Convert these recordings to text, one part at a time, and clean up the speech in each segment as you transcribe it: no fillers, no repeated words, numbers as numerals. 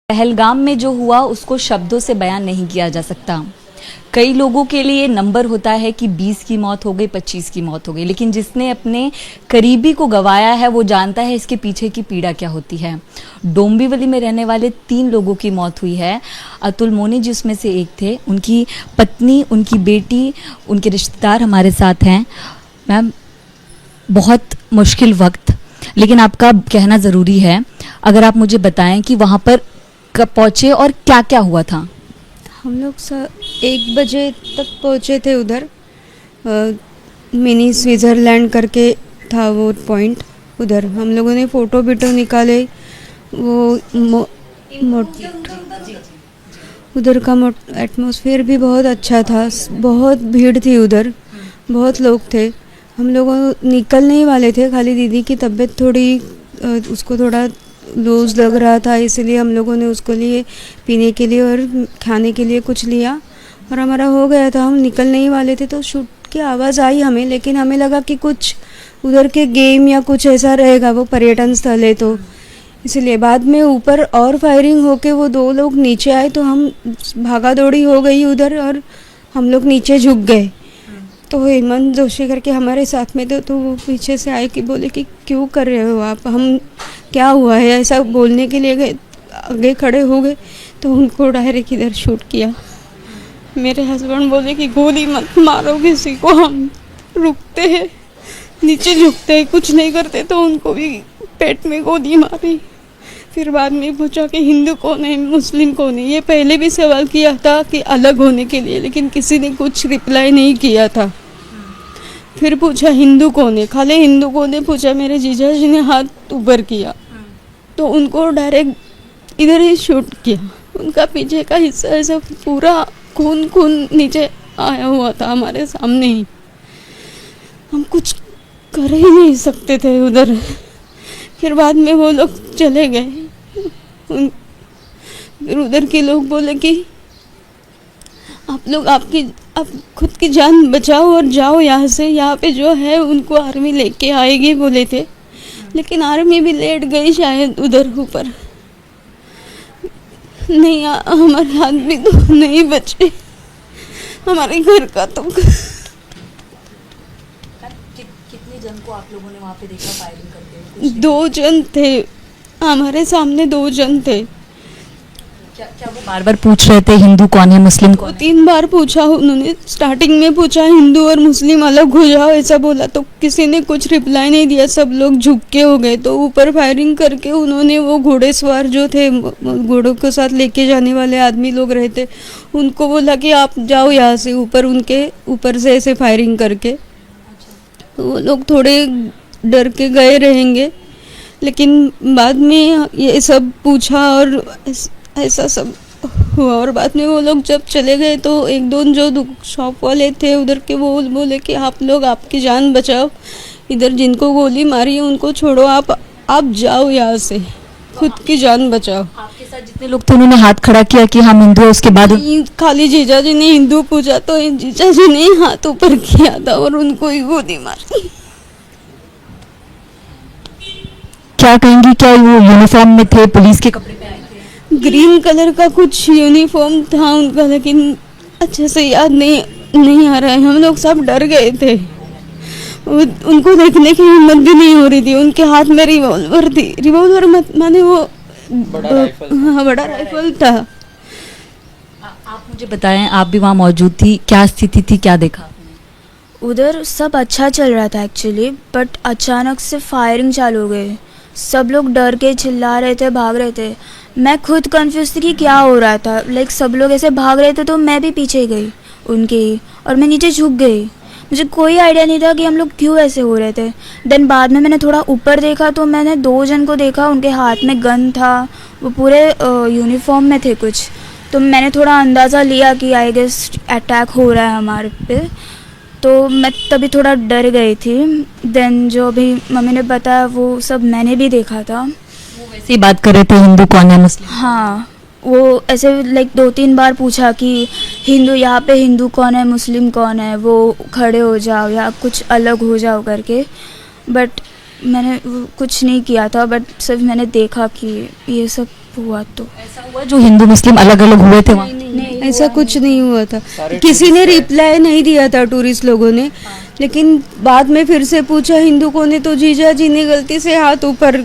पहलगाम में जो हुआ उसको शब्दों से बयान नहीं किया जा सकता। कई लोगों के लिए नंबर होता है कि 20 की मौत हो गई, 25 की मौत हो गई, लेकिन जिसने अपने करीबी को गंवाया है वो जानता है इसके पीछे की पीड़ा क्या होती है। डोंबिवली में रहने वाले 3 लोगों की मौत हुई है। अतुल मोनी जी उसमें से एक थे। उनकी पत्नी, उनकी बेटी, उनके रिश्तेदार हमारे साथ हैं। मैम, बहुत मुश्किल वक्त, लेकिन आपका कहना ज़रूरी है। अगर आप मुझे बताएं कि वहाँ पर कब पहुँचे और क्या क्या हुआ था। हम लोग 1 बजे तक पहुँचे थे उधर। मिनी स्विट्ज़रलैंड करके था वो पॉइंट। उधर हम लोगों ने फ़ोटो वीटो निकाले। वो उधर का एटमॉस्फेयर भी बहुत अच्छा था। बहुत भीड़ थी उधर, बहुत लोग थे। हम लोग निकलने ही वाले थे, खाली दीदी की तबीयत थोड़ी उसको थोड़ा लूज़ लग रहा था, इसलिए हम लोगों ने उसको लिए पीने के लिए और खाने के लिए कुछ लिया और हमारा हो गया था। हम निकलने ही वाले थे तो शूट की आवाज़ आई हमें, लेकिन हमें लगा कि कुछ उधर के गेम या कुछ ऐसा रहेगा, वो पर्यटन स्थल है तो इसलिए। बाद में ऊपर और फायरिंग होके वो 2 लोग नीचे आए तो हम भागा दौड़ी हो गई उधर और हम लोग नीचे झुक गए। तो हेमंत जोशी करके हमारे साथ में थे, तो वो पीछे से आए कि बोले कि क्यों कर रहे हो आप, हम क्या हुआ है, ऐसा बोलने के लिए गए, आगे खड़े हो गए तो उनको डायरेक्ट इधर शूट किया। मेरे हस्बैंड बोले कि गोली मत मारो किसी को, हम रुकते हैं, नीचे झुकते हैं, कुछ नहीं करते, तो उनको भी पेट में गोली मारी। फिर बाद में पूछा कि हिंदू कौन है, मुस्लिम कौन है। ये पहले भी सवाल किया था कि अलग होने के लिए, लेकिन किसी ने कुछ रिप्लाई नहीं किया था। फिर पूछा हिंदू कौन है, खाली हिंदू कौन है पूछा। मेरे जीजा जी ने हाथ ऊपर किया तो उनको डायरेक्ट इधर ही शूट किया। उनका पीछे का हिस्सा ऐसा पूरा खून खून नीचे आया हुआ था हमारे सामने ही। हम कुछ कर ही नहीं सकते थे उधर। फिर बाद में वो लोग चले गए। फिर उधर के लोग बोले कि आप लोग आप खुद की जान बचाओ और जाओ यहाँ से, यहाँ पे जो है उनको आर्मी लेके आएगी बोले थे, लेकिन आर्मी भी लेट गई शायद उधर ऊपर। नहीं, हमारे आदमी तो नहीं बचे, हमारे घर का तो। कितने जन को आप लोगों ने वहाँ पे देखा फायरिंग करते? 2 जन थे, हमारे सामने 2 जन थे। क्या वो बार बार पूछ रहे थे हिंदू कौन है, मुस्लिम कौन है? 3 बार पूछा उन्होंने। स्टार्टिंग में पूछा हिंदू और मुस्लिम अलग हो जाओ ऐसा बोला, तो किसी ने कुछ रिप्लाई नहीं दिया, सब लोग झुक के हो गए। तो ऊपर फायरिंग करके उन्होंने वो घोड़ेसवार जो थे, घोड़ों के साथ लेके जाने वाले आदमी लोग रहते, उनको बोला कि आप जाओ यहाँ से ऊपर, उनके ऊपर से ऐसे फायरिंग करके। तो वो लोग थोड़े डर के गए रहेंगे, लेकिन बाद में ये सब पूछा और ऐसा सब हुआ। और बाद में वो लोग जब चले गए तो 1-2 जो शॉप वाले थे उधर के, वो बोले कि आप लोग आपकी जान बचाओ, इधर जिनको गोली मारी है उनको छोड़ो, आप जाओ यहाँ से, खुद की जान बचाओ। आपके साथ जितने लोग थे उन्होंने हाथ खड़ा किया कि हम हिंदू हैं, उसके बाद खाली जीजा जी ने हिंदू पूछा तो जीजा जी ने हाथ ऊपर किया था और उनको ही गोली मारी। क्या कहेंगी, क्या वो यूनिफॉर्म में थे, पुलिस के कपड़े पे आए थे? ग्रीन कलर का कुछ यूनिफॉर्म था उनका, लेकिन अच्छे से याद नहीं आ रहा है। हम लोग सब डर गए थे, उनको देखने की हिम्मत भी नहीं हो रही थी। उनके हाथ में रिवॉल्वर थी, रिवॉल्वर माने वो बड़ा राइफल था। आप मुझे बताएं, आप भी वहाँ मौजूद थी, क्या स्थिति थी, क्या देखा आपने? उधर सब अच्छा चल रहा था एक्चुअली, बट अचानक से फायरिंग चालू हो गई। सब लोग डर के चिल्ला रहे थे, भाग रहे थे। मैं खुद कंफ्यूज थी कि क्या हो रहा था। लाइक सब लोग ऐसे भाग रहे थे तो मैं भी पीछे गई उनके ही, और मैं नीचे झुक गई। मुझे कोई आइडिया नहीं था कि हम लोग क्यों ऐसे हो रहे थे। देन बाद में मैंने थोड़ा ऊपर देखा तो मैंने 2 जन को देखा, उनके हाथ में गन था, वो पूरे यूनिफॉर्म में थे कुछ। तो मैंने थोड़ा अंदाज़ा लिया कि आई गेस अटैक हो रहा है हमारे पे, तो मैं तभी थोड़ा डर गई थी। देन जो अभी मम्मी ने बताया वो सब मैंने भी देखा था। वो वैसे ही बात कर रहे थे हिंदू कौन है, मुस्लिम? हाँ, वो ऐसे लाइक 2-3 बार पूछा कि हिंदू, यहाँ पे हिंदू कौन है, मुस्लिम कौन है, वो खड़े हो जाओ या कुछ अलग हो जाओ करके। बट मैंने कुछ नहीं किया था, बट सिर्फ मैंने देखा कि ये सब हुआ तो ऐसा हुआ जो हिंदू मुस्लिम अलग अलग हुए थे वहाँ? ऐसा कुछ नहीं हुआ था। किसी ने रिप्लाई नहीं दिया था टूरिस्ट लोगों ने, लेकिन बाद में फिर से पूछा हिंदू को ने तो जीजा जी ने गलती से हाथ ऊपर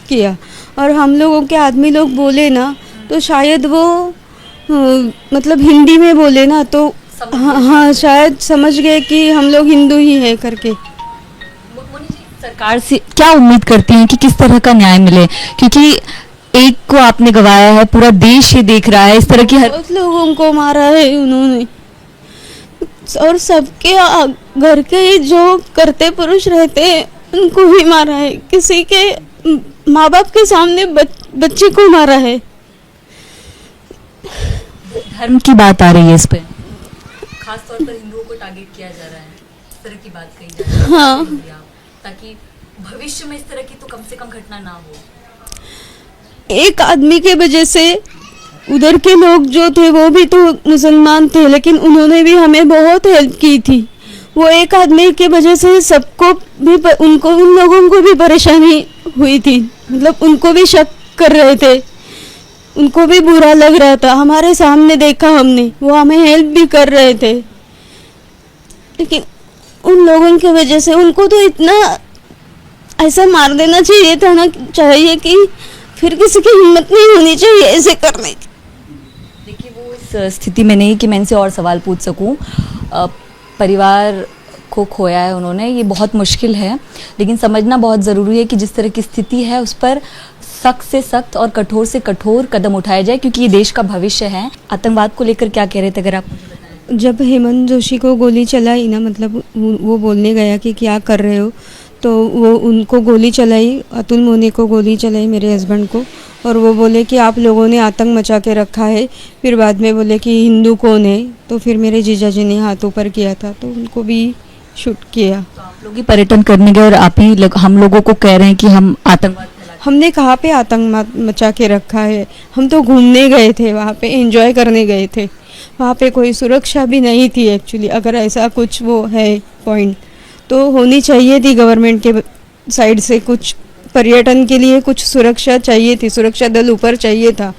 किया और हम लोगों के आदमी लोग बोले ना तो शायद वो मतलब हिंदी में बोले ना तो हाँ शायद समझ गए कि हम लोग हिंदू ही है करके। सरकार से क्या उम्मीद करती हैं कि किस तरह का न्याय मिले, क्योंकि एक को आपने गवाया है, पूरा देश ये देख रहा है, इस तरह की बहुत लोगों को मारा है उन्होंने और सबके घर के जो करते पुरुष रहते हैं उनको भी मारा है, किसी के माँ बाप के सामने बच्चे को मारा है। धर्म की बात आ रही है इस पे, खास तौर पर हिंदुओं को टारगेट किया जा रहा है, इस तरह की बात कही जा रही है। हाँ ताकि भविष्य में इस तरह की तो कम से कम घटना ना हो। एक आदमी के वजह से उधर के लोग जो थे वो भी तो मुसलमान थे, लेकिन उन्होंने भी हमें बहुत हेल्प की थी। वो एक आदमी के वजह से सबको भी उनको उन लोगों को भी परेशानी हुई थी, मतलब उनको भी शक कर रहे थे, उनको भी बुरा लग रहा था। हमारे सामने देखा हमने, वो हमें हेल्प भी कर रहे थे, लेकिन उन लोगों की वजह से उनको तो इतना ऐसा मार देना चाहिए था ना, चाहिए कि फिर किसी की हिम्मत नहीं होनी चाहिए ऐसे करने की। देखिए वो इस स्थिति में नहीं कि मैं इनसे और सवाल पूछ सकूं। परिवार को खोया है उन्होंने, ये बहुत मुश्किल है, लेकिन समझना बहुत ज़रूरी है कि जिस तरह की स्थिति है उस पर सख्त से सख्त और कठोर से कठोर कदम उठाया जाए, क्योंकि ये देश का भविष्य है। आतंकवाद को लेकर क्या कह रहे थे अगर आप? जब हेमंत जोशी को गोली चलाई ना, मतलब वो बोलने गया कि क्या कर रहे हो, तो वो उनको गोली चलाई, अतुल मोने को गोली चलाई, मेरे हस्बैंड को, और वो बोले कि आप लोगों ने आतंक मचा के रखा है। फिर बाद में बोले कि हिंदू कौन है, तो फिर मेरे जीजा जी ने हाथ ऊपर किया था तो उनको भी शूट किया। तो आप लोग ही पर्यटन करने गए और आप ही हम लोगों को कह रहे हैं कि हम आतंकवाद फैला। हमने कहाँ पे आतंक मचा के रखा है, हम तो घूमने गए थे, वहाँ पे एंजॉय करने गए थे, वहाँ पे कोई सुरक्षा भी नहीं थी एक्चुअली। अगर ऐसा कुछ वो है पॉइंट तो होनी चाहिए थी गवर्नमेंट के साइड से, कुछ पर्यटन के लिए कुछ सुरक्षा चाहिए थी, सुरक्षा दल ऊपर चाहिए था,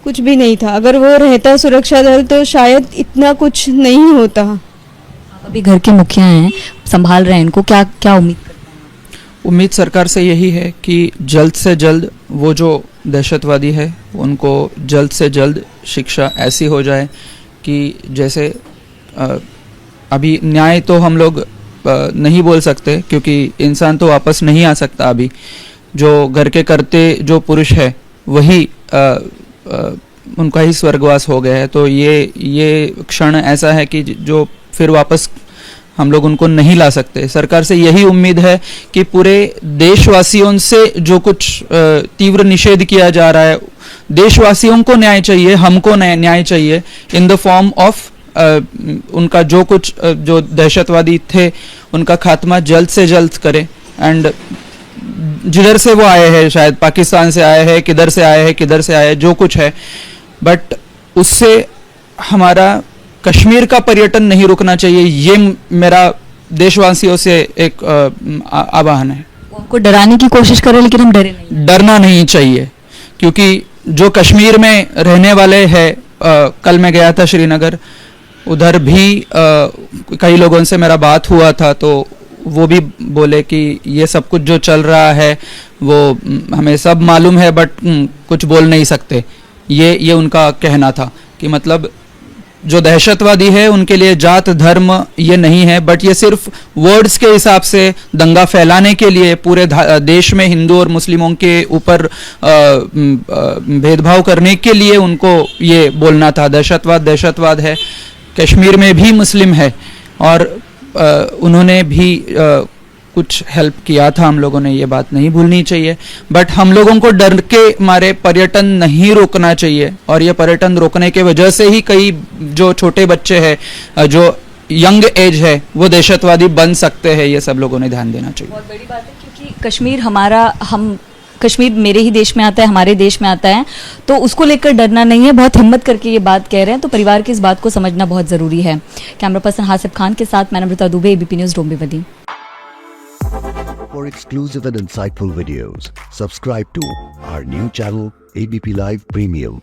कुछ भी नहीं था। अगर वो रहता सुरक्षा दल तो शायद इतना कुछ नहीं होता। आप अभी घर के मुखिया हैं, संभाल रहे हैं इनको, क्या क्या उम्मीद करते हैं? उम्मीद सरकार से यही है कि जल्द से जल्द वो जो दहशतवादी है उनको जल्द से जल्द शिक्षा ऐसी हो जाए कि जैसे अभी न्याय तो हम लोग नहीं बोल सकते, क्योंकि इंसान तो वापस नहीं आ सकता। अभी जो घर के करते जो पुरुष है वही उनका ही स्वर्गवास हो गया है, तो ये क्षण ऐसा है कि जो फिर वापस हम लोग उनको नहीं ला सकते। सरकार से यही उम्मीद है कि पूरे देशवासियों से जो कुछ तीव्र निषेध किया जा रहा है, देशवासियों को न्याय चाहिए, हमको न्याय चाहिए इन द फॉर्म ऑफ उनका जो कुछ जो दहशतवादी थे उनका खात्मा जल्द से जल्द करें। एंड जिधर से वो आए हैं, शायद पाकिस्तान से आए हैं, किधर से आए हैं, किधर से आए हैं, जो कुछ है, बट उससे हमारा कश्मीर का पर्यटन नहीं रुकना चाहिए। ये मेरा देशवासियों से एक आह्वान है। आपको डराने की कोशिश करें, लेकिन हम डरे नहीं। डरना नहीं चाहिए, क्योंकि जो कश्मीर में रहने वाले हैं, कल मैं गया था श्रीनगर, उधर भी कई लोगों से मेरा बात हुआ था, तो वो भी बोले कि ये सब कुछ जो चल रहा है वो हमें सब मालूम है, बट कुछ बोल नहीं सकते। ये उनका कहना था कि मतलब जो दहशतवादी है उनके लिए जात धर्म ये नहीं है, बट ये सिर्फ वर्ड्स के हिसाब से दंगा फैलाने के लिए पूरे देश में हिंदू और मुस्लिमों के ऊपर भेदभाव करने के लिए उनको ये बोलना था। दहशतवाद है, कश्मीर में भी मुस्लिम है, और उन्होंने भी कुछ हेल्प किया था, हम लोगों ने ये बात नहीं भूलनी चाहिए। बट हम लोगों को डर के मारे पर्यटन नहीं रोकना चाहिए, और ये पर्यटन रोकने के वजह से ही कई जो छोटे बच्चे हैं, जो यंग एज है, वो दहशतवादी बन सकते हैं। ये सब लोगों ने ध्यान देना चाहिए। बहुत बड़ी बात है, क्योंकि कश्मीर कश्मीर मेरे ही देश में आता है, हमारे देश में आता है, तो उसको लेकर डरना नहीं है। बहुत हिम्मत करके ये बात कह रहे हैं, तो परिवार की इस बात को समझना बहुत ज़रूरी है। कैमरा पर्सन हासिफ खान के साथ मैं Namrata Dubey, ABP news, Dombivli. For exclusive and insightful videos, subscribe to our new channel ABP Live Premium।